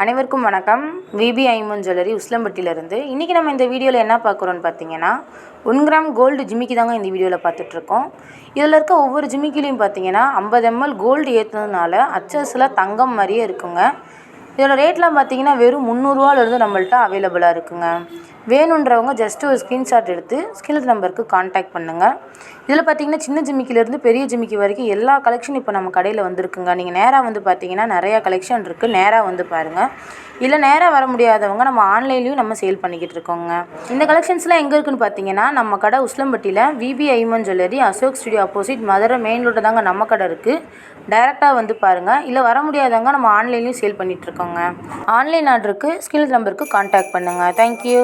அனைவருக்கும் வணக்கம். VP Aiman jewellery உஸ்லம்பட்டியிலேருந்து. இன்றைக்கி நம்ம இந்த வீடியோவில் என்ன பார்க்குறோன்னு பார்த்தீங்கன்னா 1 கிராம் கோல்டு ஜிமிக்கி தாங்க இந்த வீடியோவில் பார்த்துட்ருக்கோம். இதில் இருக்க ஒவ்வொரு ஜிமிக்கிலையும் பார்த்தீங்கன்னா 50 ml கோல்டு ஏற்றுனதுனால அச்சஸில் தங்கம் மாதிரியே இருக்குங்க. இதோட ரேட்லாம் பார்த்தீங்கன்னா வெறும் 300 ரூபாயிலிருந்து நம்மள்ட்ட அவைலபிளாக இருக்குங்க. வேணுன்றவங்க ஜஸ்ட்டு ஒரு ஸ்க்ரீன்ஷாட் எடுத்து ஸ்க்ரீன் நம்பருக்கு கான்டாக்ட் பண்ணுங்கள். இதில் பார்த்தீங்கன்னா சின்ன ஜிமிக்கிலேருந்து பெரிய ஜிமிக்கி வரைக்கும் எல்லா கலெக்ஷன் இப்போ நம்ம கடையில் வந்துருக்குங்க. நீங்கள் நேராக வந்து பார்த்தீங்கன்னா நிறையா கலெக்ஷன் இருக்குது, நேராக வந்து பாருங்கள். இல்லை நேராக வர முடியாதவங்க நம்ம ஆன்லைன்லேயும் நம்ம சேல் பண்ணிக்கிட்டு இருக்கோங்க. இந்த கலெக்ஷன்ஸ்லாம் எங்கே இருக்குதுன்னு பார்த்தீங்கன்னா நம்ம கடை உஸ்லம்பட்டியில் V P Aiman jewellery Ashok studio opposite Madurai main ரோட்டில் தாங்க நம்ம கடை இருக்குது. டைரெக்டாக வந்து பாருங்கள். இல்லை வர முடியாதவங்க நம்ம ஆன்லைன்லேயும் சேல் பண்ணிகிட்ருக்கோங்க. ஆன்லைன் ஆர்டருக்கு ஸ்க்ரீன் நம்பருக்கு கான்டாக்ட் பண்ணுங்கள். தேங்க்யூ.